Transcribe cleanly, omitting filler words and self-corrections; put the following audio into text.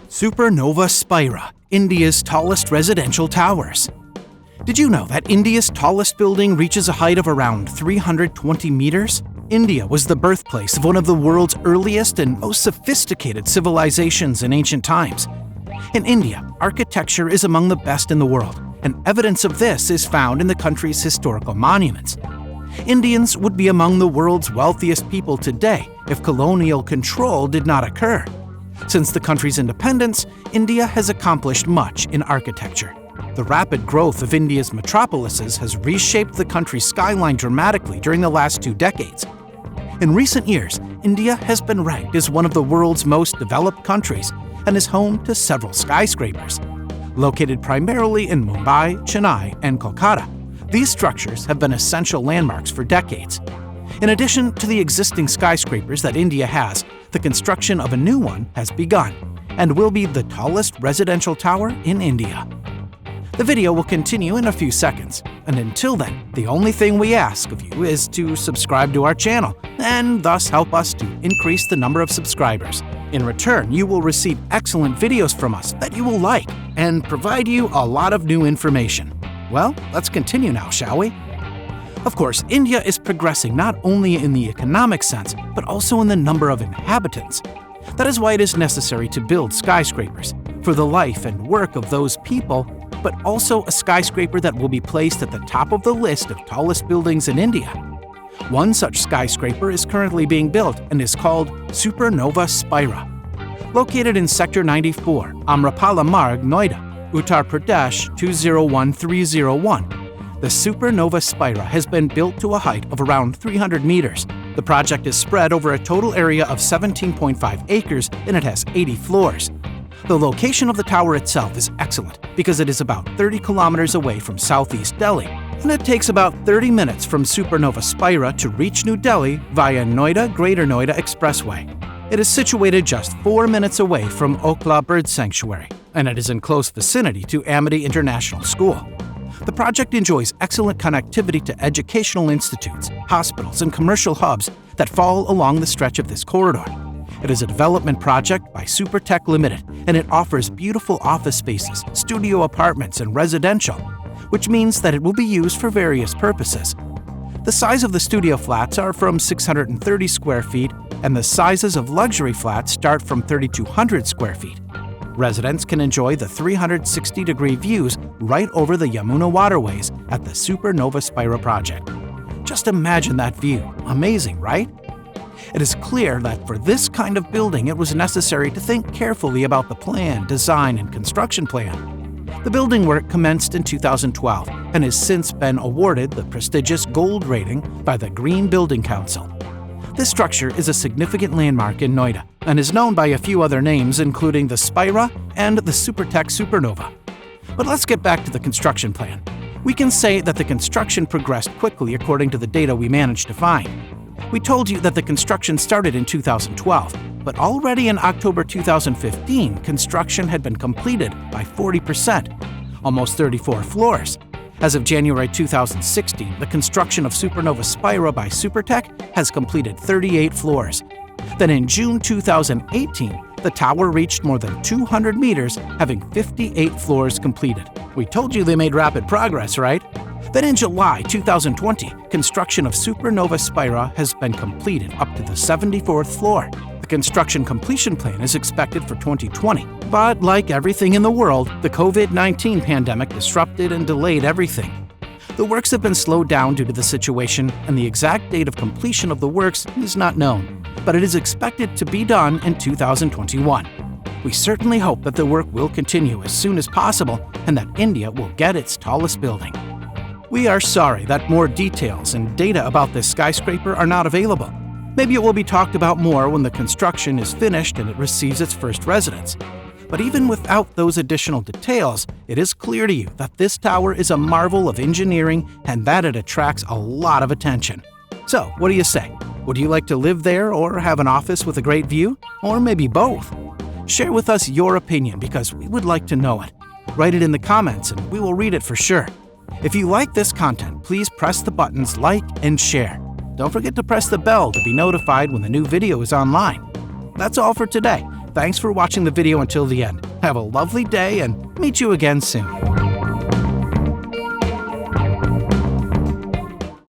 Supernova Spira, India's tallest residential towers. Did you know that India's tallest building reaches a height of around 320 meters? India was the birthplace of one of the world's earliest and most sophisticated civilizations in ancient times. In India, architecture is among the best in the world, and evidence of this is found in the country's historical monuments. Indians would be among the world's wealthiest people today if colonial control did not occur. Since the country's independence, India has accomplished much in architecture. The rapid growth of India's metropolises has reshaped the country's skyline dramatically during the last 2 decades. In recent years, India has been ranked as one of the world's most developed countries and is home to several skyscrapers. Located primarily in Mumbai, Chennai, and Kolkata, these structures have been essential landmarks for decades. In addition to the existing skyscrapers that India has, the construction of a new one has begun and will be the tallest residential tower in India. The video will continue in a few seconds, and until then, the only thing we ask of you is to subscribe to our channel and thus help us to increase the number of subscribers. In return, you will receive excellent videos from us that you will like and provide you a lot of new information. Well, let's continue now, shall we? Of course, India is progressing not only in the economic sense, but also in the number of inhabitants. That is why it is necessary to build skyscrapers for the life and work of those people, but also a skyscraper that will be placed at the top of the list of tallest buildings in India. One such skyscraper is currently being built and is called Supernova Spira. Located in Sector 94, Amrapali Marg, Noida, Uttar Pradesh 201301, the Supernova Spira has been built to a height of around 300 meters. The project is spread over a total area of 17.5 acres and it has 80 floors. The location of the tower itself is excellent because it is about 30 kilometers away from southeast Delhi, and it takes about 30 minutes from Supernova Spira to reach New Delhi via Noida-Greater Noida Expressway. It is situated just 4 minutes away from Okla Bird Sanctuary, and it is in close vicinity to Amity International School. The project enjoys excellent connectivity to educational institutes, hospitals, and commercial hubs that fall along the stretch of this corridor. It is a development project by Supertech Limited, and it offers beautiful office spaces, studio apartments, and residential, which means that it will be used for various purposes. The size of the studio flats are from 630 square feet, and the sizes of luxury flats start from 3,200 square feet. Residents can enjoy the 360-degree views right over the Yamuna waterways at the Supernova Spira project. Just imagine that view. Amazing, right? It is clear that for this kind of building, it was necessary to think carefully about the plan, design, and construction plan. The building work commenced in 2012 and has since been awarded the prestigious Gold rating by the Green Building Council. This structure is a significant landmark in Noida and is known by a few other names, including the Spira and the Supertech Supernova. But let's get back to the construction plan. We can say that the construction progressed quickly according to the data we managed to find. We told you that the construction started in 2012, but already in October 2015, construction had been completed by 40%, almost 34 floors. As of January 2016, the construction of Supernova Spira by Supertech has completed 38 floors. Then in June 2018, the tower reached more than 200 meters, having 58 floors completed. We told you they made rapid progress, right? Then in July 2020, construction of Supernova Spira has been completed up to the 74th floor. The construction completion plan is expected for 2020. But like everything in the world, the COVID-19 pandemic disrupted and delayed everything. The works have been slowed down due to the situation, and the exact date of completion of the works is not known, but it is expected to be done in 2021. We certainly hope that the work will continue as soon as possible and that India will get its tallest building. We are sorry that more details and data about this skyscraper are not available. Maybe it will be talked about more when the construction is finished and it receives its first residents. But even without those additional details, it is clear to you that this tower is a marvel of engineering and that it attracts a lot of attention. So, what do you say? Would you like to live there or have an office with a great view? Or maybe both? Share with us your opinion because we would like to know it. Write it in the comments and we will read it for sure. If you like this content, please press the buttons like and share. Don't forget to press the bell to be notified when the new video is online. That's all for today. Thanks for watching the video until the end. Have a lovely day and meet you again soon.